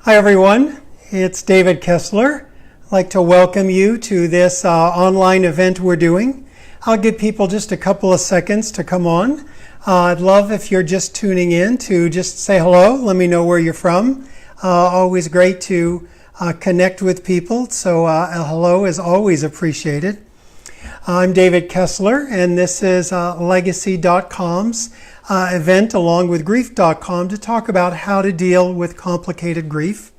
Hi everyone, it's David Kessler. I'd like to welcome you to this online event we're doing. I'll give people just a couple of seconds to come on. I'd love if you're just tuning in to just say hello, let me know where you're from. Always great to connect with people, so a hello is always appreciated. I'm David Kessler, and this is Legacy.com's event along with Grief.com to talk about how to deal with complicated grief.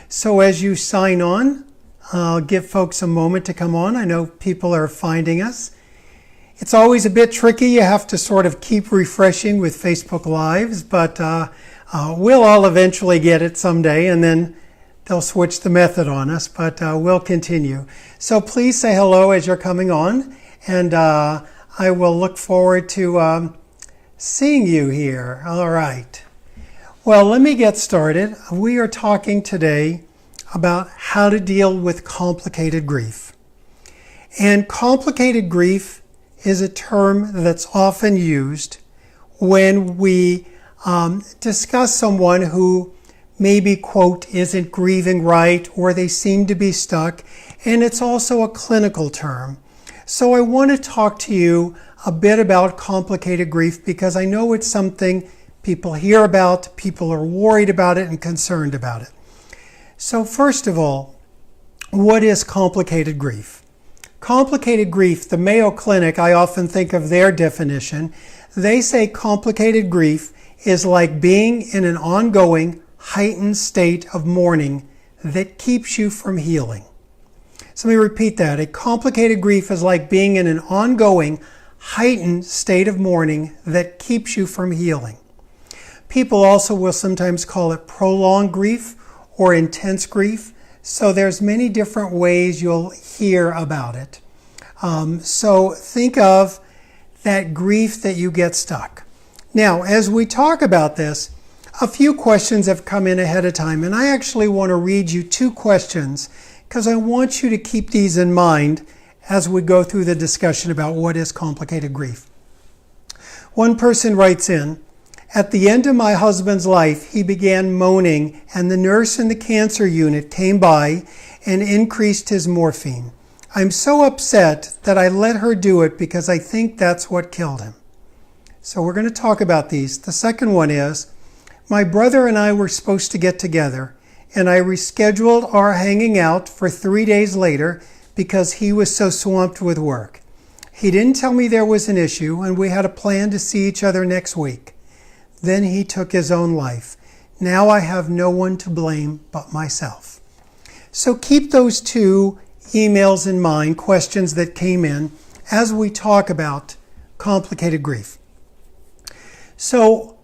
So as you sign on, I'll give folks a moment to come on. I know people are finding us. It's always a bit tricky. You have to sort of keep refreshing with Facebook Lives, but we'll all eventually get it someday, and then they'll switch the method on us, but we'll continue. So please say hello as you're coming on, and I will look forward to seeing you here. All right. Well, let me get started. We are talking today about how to deal with complicated grief. And complicated grief is a term that's often used when we discuss someone who maybe, quote, isn't grieving right, or they seem to be stuck. And it's also a clinical term. So I want to talk to you a bit about complicated grief because I know it's something people hear about, people are worried about it and concerned about it. So first of all, what is complicated grief? Complicated grief, the Mayo Clinic, I often think of their definition. They say complicated grief is like being in an ongoing, heightened state of mourning that keeps you from healing. So let me repeat that. A complicated grief is like being in an ongoing, heightened state of mourning that keeps you from healing. People also will sometimes call it prolonged grief or intense grief. So there's many different ways you'll hear about it. So think of that grief that you get stuck. Now, as we talk about this, a few questions have come in ahead of time, and I actually want to read you two questions because I want you to keep these in mind as we go through the discussion about what is complicated grief. One person writes in, "At the end of my husband's life, he began moaning, and the nurse in the cancer unit came by and increased his morphine. I'm so upset that I let her do it because I think that's what killed him." So we're going to talk about these. The second one is, "My brother and I were supposed to get together, and I rescheduled our hanging out for 3 days later because he was so swamped with work. He didn't tell me there was an issue, and we had a plan to see each other next week. Then he took his own life. Now I have no one to blame but myself." So keep those two emails in mind, questions that came in, as we talk about complicated grief. So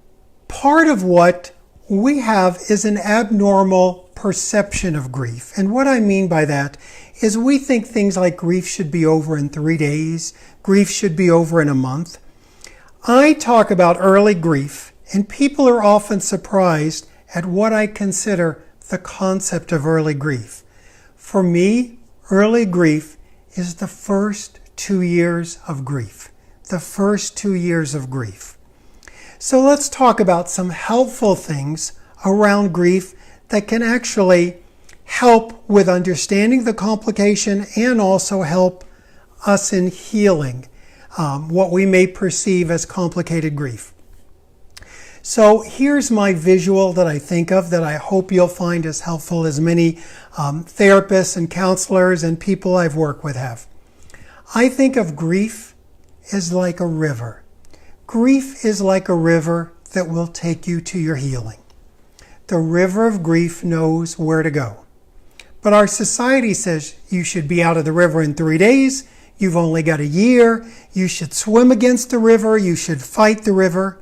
part of what we have is an abnormal perception of grief. And what I mean by that is we think things like grief should be over in 3 days, grief should be over in a month. I talk about early grief, and people are often surprised at what I consider the concept of early grief. For me, early grief is the first 2 years of grief. The first 2 years of grief. So let's talk about some helpful things around grief that can actually help with understanding the complication and also help us in healing what we may perceive as complicated grief. So here's my visual that I think of that I hope you'll find as helpful as many therapists and counselors and people I've worked with have. I think of grief as like a river. Grief is like a river that will take you to your healing. The river of grief knows where to go. But our society says you should be out of the river in 3 days, you've only got a year, you should swim against the river, you should fight the river.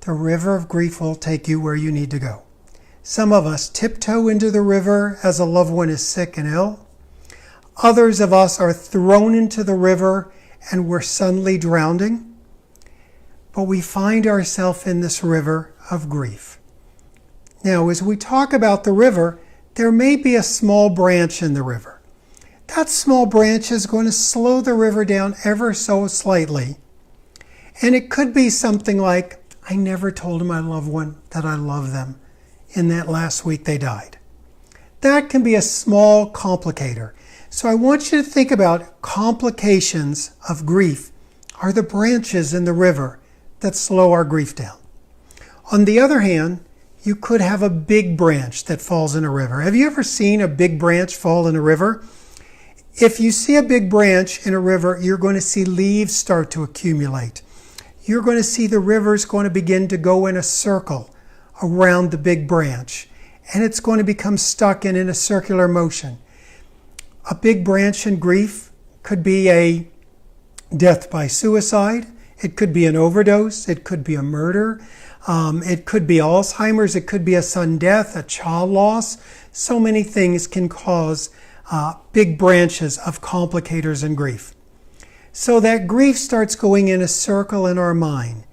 The river of grief will take you where you need to go. Some of us tiptoe into the river as a loved one is sick and ill. Others of us are thrown into the river and we're suddenly drowning. But we find ourselves in this river of grief. Now, as we talk about the river, there may be a small branch in the river. That small branch is going to slow the river down ever so slightly. And it could be something like, I never told my loved one that I love them in that last week they died. that can be a small complicator. So I want you to think about complications of grief are the branches in the river that slow our grief down. On the other hand, you could have a big branch that falls in a river. Have you ever seen a big branch fall in a river? If you see a big branch in a river, you're going to see leaves start to accumulate. You're going to see the river's going to begin to go in a circle around the big branch, and it's going to become stuck and in a circular motion. A big branch in grief could be a death by suicide. It could be an overdose. It could be a murder. It could be Alzheimer's. It could be a sudden death, a child loss. So many things can cause big branches of complicators in grief. So that grief starts going in a circle in our mind.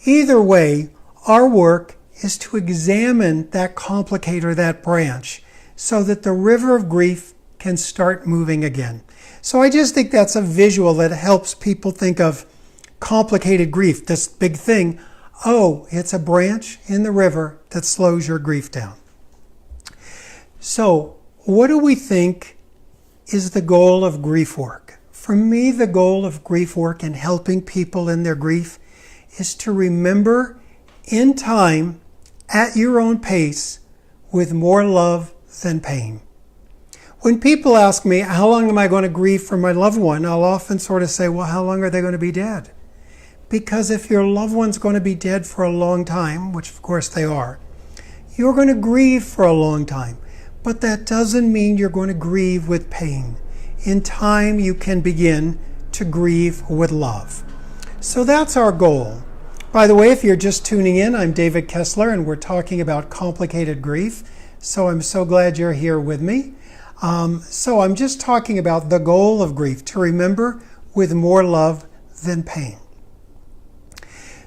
Either way, our work is to examine that complicator, that branch, so that the river of grief can start moving again. So I just think that's a visual that helps people think of complicated grief, this big thing. Oh, it's a branch in the river that slows your grief down. So what do we think is the goal of grief work? For me, the goal of grief work and helping people in their grief is to remember in time, at your own pace, with more love than pain. When people ask me, how long am I going to grieve for my loved one? I'll often sort of say, well, how long are they going to be dead? Because if your loved one's going to be dead for a long time, which of course they are, you're going to grieve for a long time. But that doesn't mean you're going to grieve with pain. In time, you can begin to grieve with love. So that's our goal. By the way, if you're just tuning in, I'm David Kessler, and we're talking about complicated grief. So I'm so glad you're here with me. So I'm just talking about the goal of grief, to remember with more love than pain.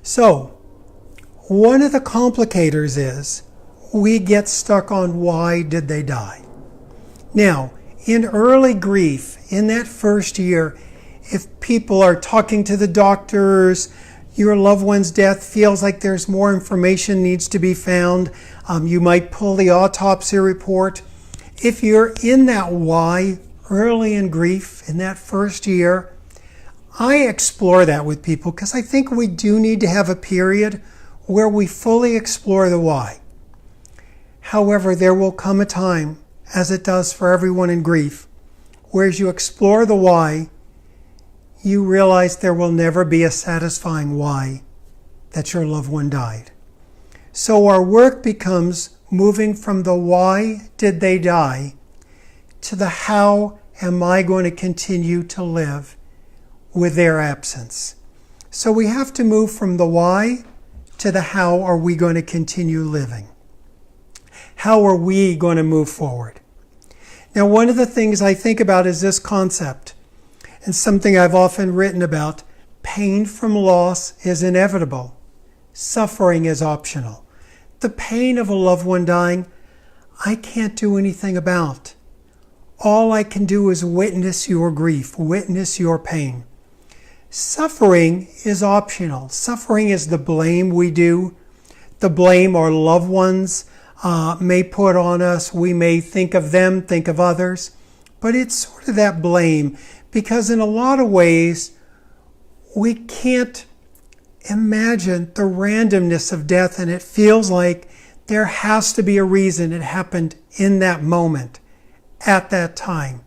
So one of the complicators is we get stuck on why did they die. Now, in early grief, in that first year, if people are talking to the doctors, your loved one's death feels like there's more information needs to be found, you might pull the autopsy report. If you're in that why early in grief, in that first year, I explore that with people because I think we do need to have a period where we fully explore the why. However, there will come a time, as it does for everyone in grief, where as you explore the why, you realize there will never be a satisfying why that your loved one died. So our work becomes moving from the why did they die to the how am I going to continue to live with their absence. So we have to move from the why to the how are we going to continue living. How are we going to move forward? Now, one of the things I think about is this concept, and something I've often written about. Pain from loss is inevitable. Suffering is optional. The pain of a loved one dying, I can't do anything about. All I can do is witness your grief, witness your pain. Suffering is optional. Suffering is the blame we do, the blame our loved ones may put on us. We may think of them, think of others, but it's sort of that blame because in a lot of ways we can't imagine the randomness of death, and it feels like there has to be a reason it happened in that moment, at that time.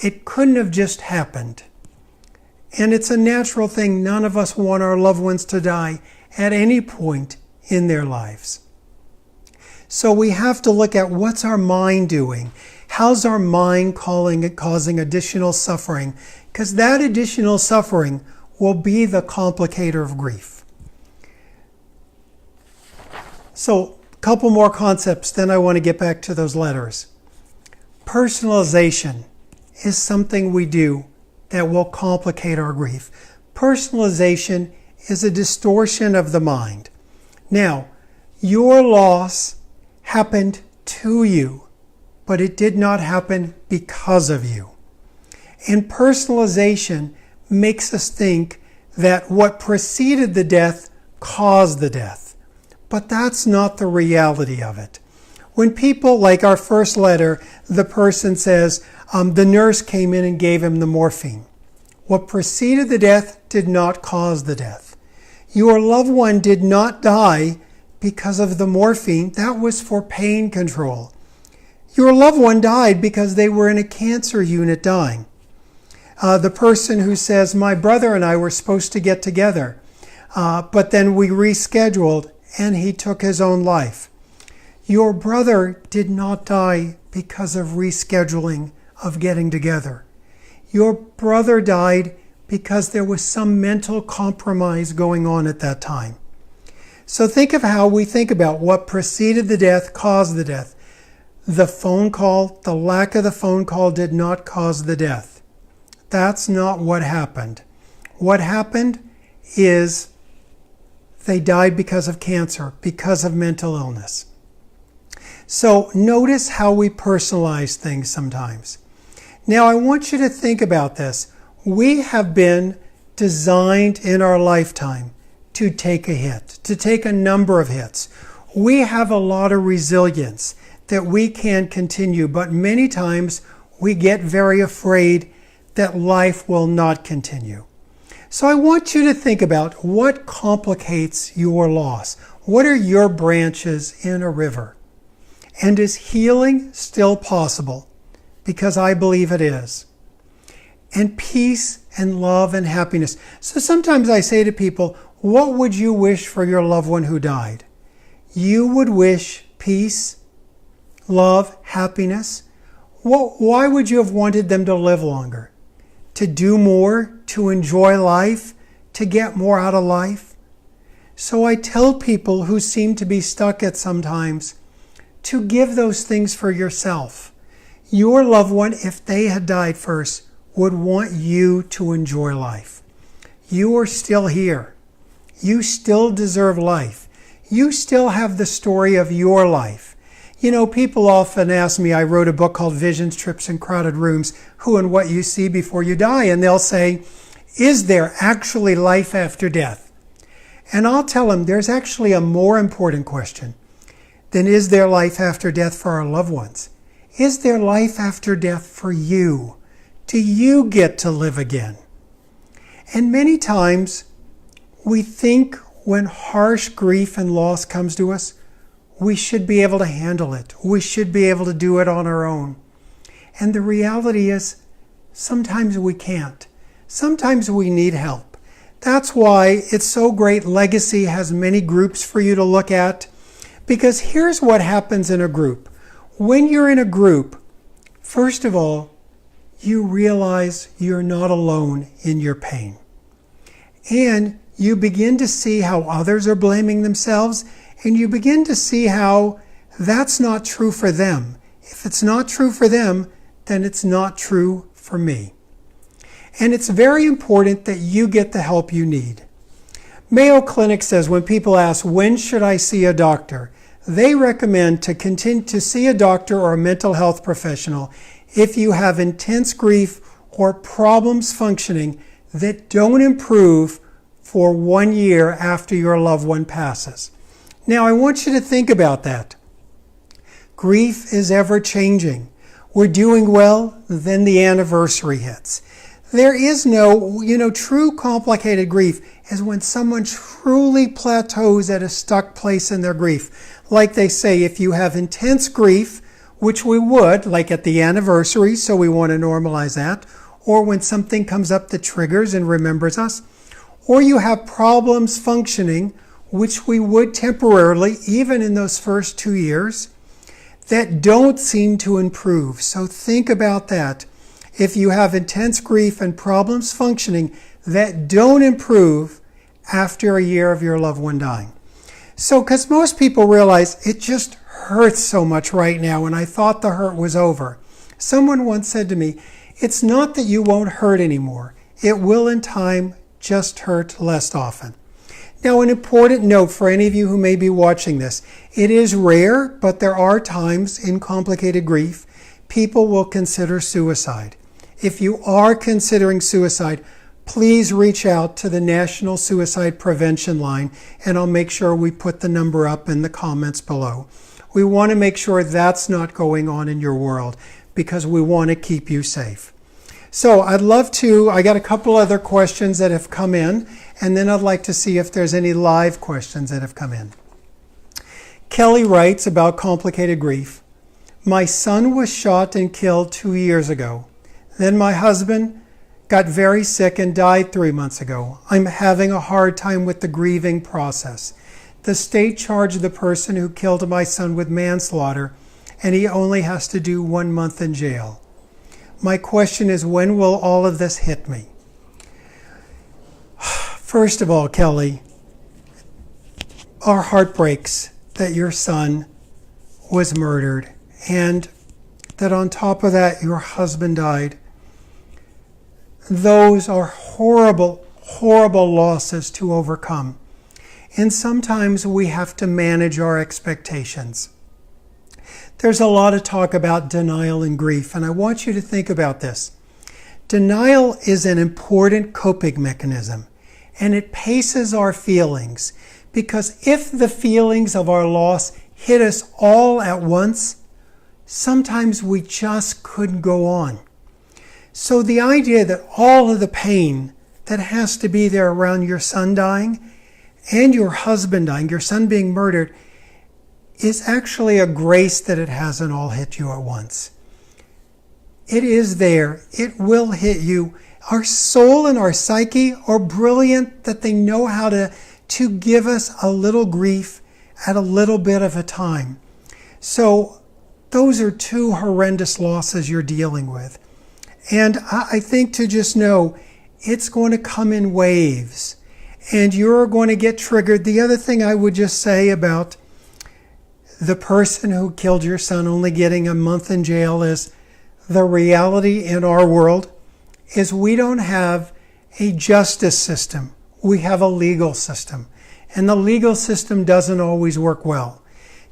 It couldn't have just happened. And it's a natural thing. None of us want our loved ones to die at any point in their lives. So we have to look at what's our mind doing. How's our mind causing additional suffering? Because that additional suffering will be the complicator of grief. So a couple more concepts, then I want to get back to those letters. Personalization is something we do that will complicate our grief. Personalization is a distortion of the mind. Now, your loss happened to you, but it did not happen because of you. And personalization makes us think that what preceded the death caused the death. But that's not the reality of it. When people, like our first letter, the person says, the nurse came in and gave him the morphine. What preceded the death did not cause the death. Your loved one did not die because of the morphine. That was for pain control. Your loved one died because they were in a cancer unit dying. The person who says, my brother and I were supposed to get together, but then we rescheduled and he took his own life. Your brother did not die because of rescheduling of getting together. Your brother died because there was some mental compromise going on at that time. So think of how we think about what preceded the death caused the death. The phone call, the lack of the phone call did not cause the death. That's not what happened. What happened is they died because of cancer, because of mental illness. So notice how we personalize things sometimes. Now I want you to think about this. We have been designed in our lifetime to take a hit, to take a number of hits. We have a lot of resilience that we can continue, but many times we get very afraid that life will not continue. So I want you to think about what complicates your loss. What are your branches in a river? And is healing still possible? Because I believe it is. And peace and love and happiness. So sometimes I say to people, what would you wish for your loved one who died? You would wish peace, love, happiness. Why would you have wanted them to live longer? To do more, to enjoy life, to get more out of life? So I tell people who seem to be stuck at sometimes to give those things for yourself. Your loved one, if they had died first, would want you to enjoy life. You are still here. You still deserve life. You still have the story of your life. You know, people often ask me, I wrote a book called Visions, Trips, and Crowded Rooms, Who and What You See Before You Die. And they'll say, is there actually life after death? And I'll tell them there's actually a more important question than is there life after death for our loved ones? Is there life after death for you? Do you get to live again? And many times we think when harsh grief and loss comes to us, we should be able to handle it. We should be able to do it on our own. And the reality is, sometimes we can't. Sometimes we need help. That's why it's so great Legacy has many groups for you to look at. Because here's what happens in a group. When you're in a group, first of all, you realize you're not alone in your pain. And you begin to see how others are blaming themselves, and you begin to see how that's not true for them. If it's not true for them, then it's not true for me. And it's very important that you get the help you need. Mayo Clinic says when people ask, when should I see a doctor? They recommend to continue to see a doctor or a mental health professional if you have intense grief or problems functioning that don't improve for 1 year after your loved one passes. Now, I want you to think about that. Grief is ever changing. We're doing well, then the anniversary hits. There is no, true complicated grief is when someone truly plateaus at a stuck place in their grief. Like they say, if you have intense grief, which we would, like at the anniversary, so we want to normalize that, or when something comes up that triggers and remembers us, or you have problems functioning, which we would temporarily, even in those first 2 years, that don't seem to improve. So think about that. If you have intense grief and problems functioning that don't improve after a year of your loved one dying. So, because most people realize it just hurts so much right now, and I thought the hurt was over. Someone once said to me, it's not that you won't hurt anymore. It will in time just hurt less often. Now, an important note for any of you who may be watching this, it is rare, but there are times in complicated grief, people will consider suicide. If you are considering suicide, please reach out to the National Suicide Prevention Line, and I'll make sure we put the number up in the comments below. We want to make sure that's not going on in your world because we want to keep you safe. So I got a couple other questions that have come in, and then I'd like to see if there's any live questions that have come in. Kelly writes about complicated grief. My son was shot and killed 2 years ago. Then my husband got very sick and died 3 months ago. I'm having a hard time with the grieving process. The state charged the person who killed my son with manslaughter, and he only has to do 1 month in jail. My question is, when will all of this hit me? First of all, Kelly, our heart breaks that your son was murdered, and that on top of that, your husband died. Those are horrible, horrible losses to overcome. And sometimes we have to manage our expectations. There's a lot of talk about denial and grief, and I want you to think about this. Denial is an important coping mechanism, and it paces our feelings, because if the feelings of our loss hit us all at once, sometimes we just couldn't go on. So the idea that all of the pain that has to be there around your son dying and your husband dying, your son being murdered, is actually a grace that it hasn't all hit you at once. It is there. It will hit you. Our soul and our psyche are brilliant that they know how to give us a little grief at a little bit of a time. So those are two horrendous losses you're dealing with. And I think to just know it's going to come in waves and you're going to get triggered. The other thing I would just say about the person who killed your son only getting a month in jail is the reality in our world is we don't have a justice system. We have a legal system. And the legal system doesn't always work well.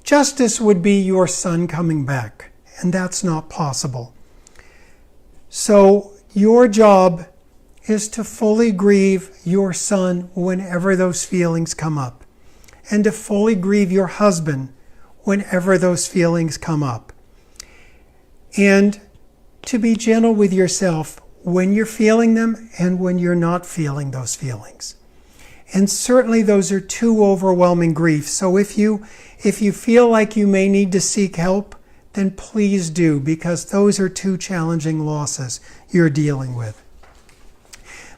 Justice would be your son coming back, and that's not possible. So your job is to fully grieve your son whenever those feelings come up, and to fully grieve your husband whenever those feelings come up. And to be gentle with yourself when you're feeling them and when you're not feeling those feelings. And certainly those are two overwhelming griefs. So if you feel like you may need to seek help, then please do, because those are two challenging losses you're dealing with.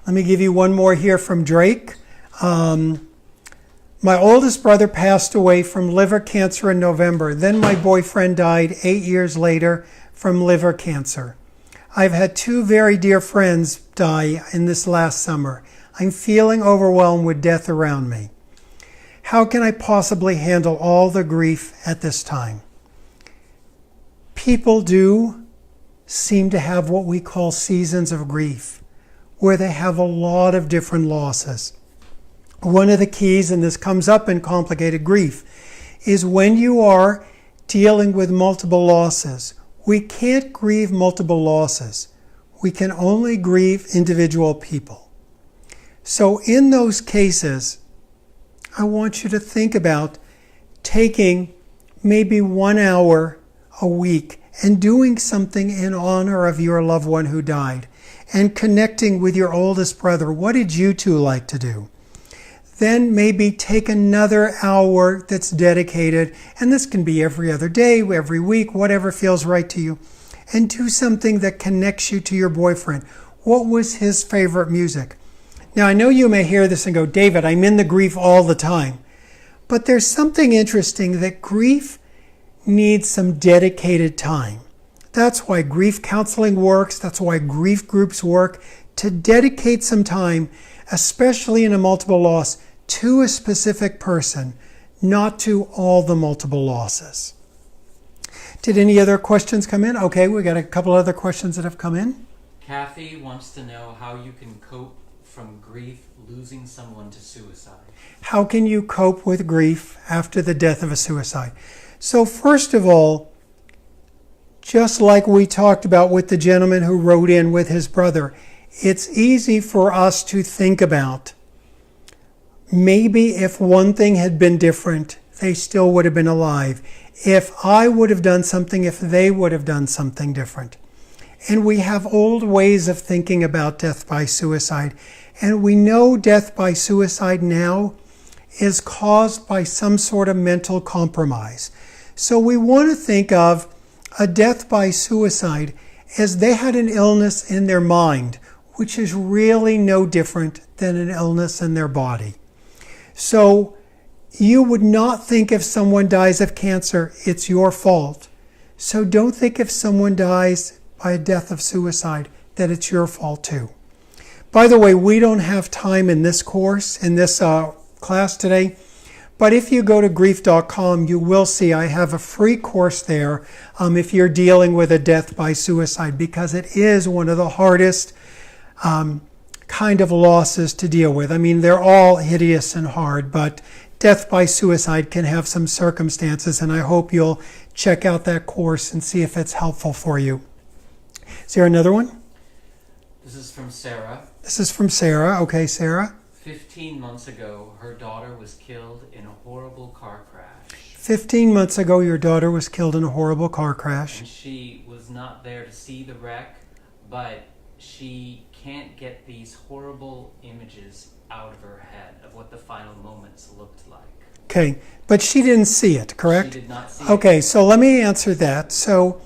Let me give you one more here from Drake. My oldest brother passed away from liver cancer in November. Then my boyfriend died 8 years later from liver cancer. I've had two very dear friends die in this last summer. I'm feeling overwhelmed with death around me. How can I possibly handle all the grief at this time? People do seem to have what we call seasons of grief, where they have a lot of different losses. One of the keys, and this comes up in complicated grief, is when you are dealing with multiple losses. We can't grieve multiple losses. We can only grieve individual people. So in those cases, I want you to think about taking maybe 1 hour a week and doing something in honor of your loved one who died and connecting with your oldest brother. What did you two like to do? Then maybe take another hour that's dedicated, and this can be every other day, every week, whatever feels right to you, and do something that connects you to your boyfriend. What was his favorite music? Now, I know you may hear this and go, David, I'm in the grief all the time. But there's something interesting that grief needs some dedicated time. That's why grief counseling works. That's why grief groups work, to dedicate some time, especially in a multiple loss, to a specific person, not to all the multiple losses. Did any other questions come in? Okay, we got a couple other questions that have come in. Kathy wants to know how you can cope from grief losing someone to suicide. How can you cope with grief after the death of a suicide? So first of all, just like we talked about with the gentleman who wrote in with his brother, it's easy for us to think about maybe if one thing had been different, they still would have been alive. If I would have done something, if they would have done something different. And we have old ways of thinking about death by suicide. And we know death by suicide now is caused by some sort of mental compromise. So we want to think of a death by suicide as they had an illness in their mind, which is really no different than an illness in their body. So you would not think if someone dies of cancer, it's your fault. So don't think if someone dies by a death of suicide, that it's your fault too. By the way, we don't have time in this course, in this class today, but if you go to grief.com, you will see I have a free course there if you're dealing with a death by suicide, because it is one of the hardest kind of losses to deal with. I mean, they're all hideous and hard, but death by suicide can have some circumstances, and I hope you'll check out that course and see if it's helpful for you. Is there another one? This is from Sarah. This is from Sarah. Okay, Sarah. 15 months ago, her daughter was killed in a horrible car crash. 15 months ago, your daughter was killed in a horrible car crash. And she was not there to see the wreck, but she can't get these horrible images out of her head of what the final moments looked like. Okay, but she didn't see it, correct? She did not see Okay, it. so let me answer that. So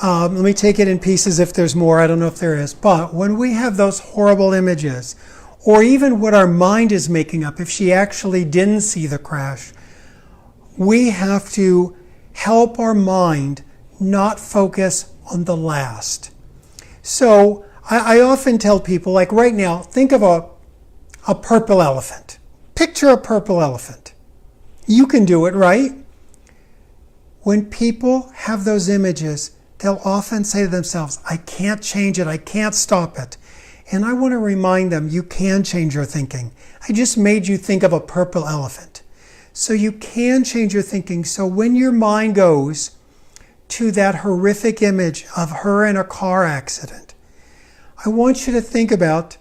let me take it in pieces if there's more. I don't know if there is. But when we have those horrible images, or even what our mind is making up, if she actually didn't see the crash, we have to help our mind not focus on the last. So I often tell people, like right now, think of a purple elephant. Picture a purple elephant. You can do it, right? When people have those images, they'll often say to themselves, I can't change it, I can't stop it. And I want to remind them, you can change your thinking. I just made you think of a purple elephant. So you can change your thinking. So when your mind goes to that horrific image of her in a car accident, I want you to think about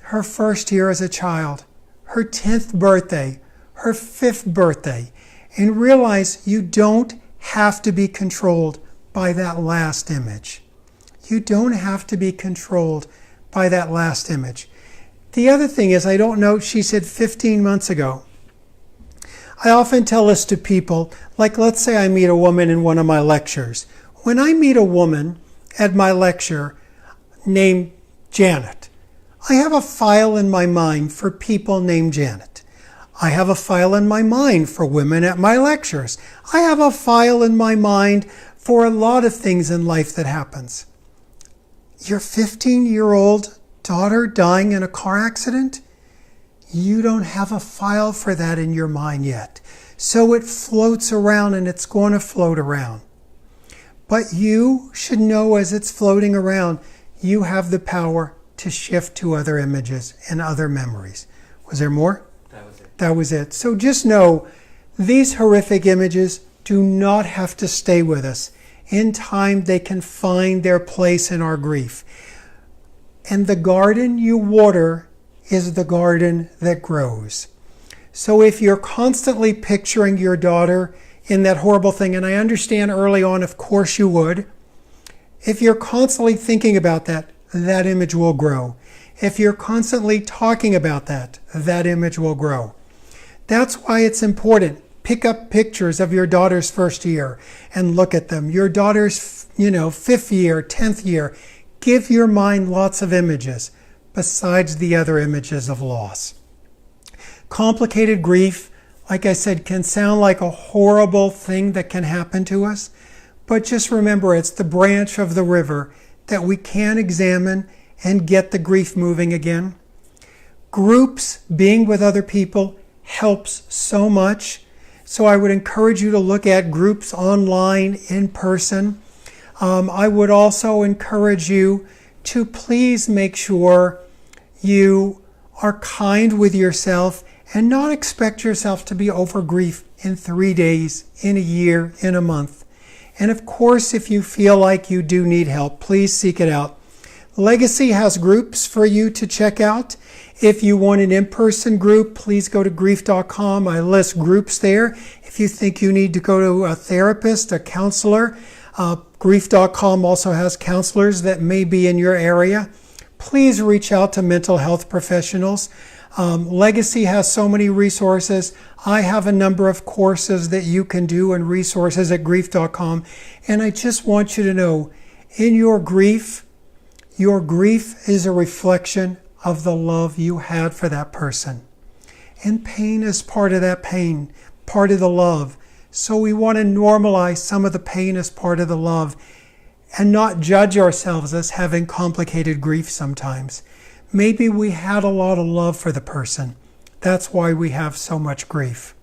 her first year as a child, her 10th birthday, her 5th birthday, and realize you don't have to be controlled by that last image. You don't have to be controlled by that last image. The other thing is, I don't know, she said 15 months ago. I often tell this to people, like let's say I meet a woman in one of my lectures. When I meet a woman at my lecture named Janet, I have a file in my mind for people named Janet. I have a file in my mind for women at my lectures. I have a file in my mind for a lot of things in life that happens. Your 15-year-old daughter dying in a car accident? You don't have a file for that in your mind yet. So it floats around, and it's going to float around. But you should know as it's floating around, you have the power to shift to other images and other memories. Was there more? That was it. That was it. So just know, these horrific images do not have to stay with us. In time, they can find their place in our grief. And the garden you water is the garden that grows. So if you're constantly picturing your daughter in that horrible thing, and I understand early on, of course you would, if you're constantly thinking about that, that image will grow. If you're constantly talking about that, that image will grow. That's why it's important. Pick up pictures of your daughter's first year and look at them. Your daughter's, 5th year, 10th year. Give your mind lots of images besides the other images of loss. Complicated grief, like I said, can sound like a horrible thing that can happen to us, but just remember, it's the branch of the river that we can examine and get the grief moving again. Groups, being with other people, helps so much. So I would encourage you to look at groups online, in person. I would also encourage you to please make sure you are kind with yourself and not expect yourself to be over grief in 3 days, in a year, in a month. And of course, if you feel like you do need help, please seek it out. Legacy has groups for you to check out. If you want an in-person group, please go to grief.com. I list groups there. If you think you need to go to a therapist, a counselor, grief.com also has counselors that may be in your area. Please reach out to mental health professionals. Legacy has so many resources. I have a number of courses that you can do and resources at grief.com. And I just want you to know, in your grief is a reflection of the love you had for that person. And pain is part of that pain, part of the love. So we want to normalize some of the pain as part of the love and not judge ourselves as having complicated grief sometimes. Maybe we had a lot of love for the person. That's why we have so much grief.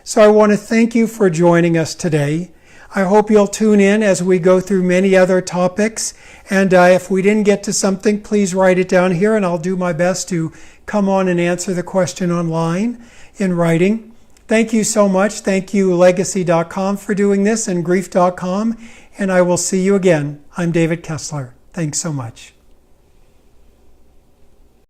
So I want to thank you for joining us today. I hope you'll tune in as we go through many other topics. And if we didn't get to something, please write it down here and I'll do my best to come on and answer the question online in writing. Thank you so much. Thank you, Legacy.com, for doing this and Grief.com. And I will see you again. I'm David Kessler. Thanks so much.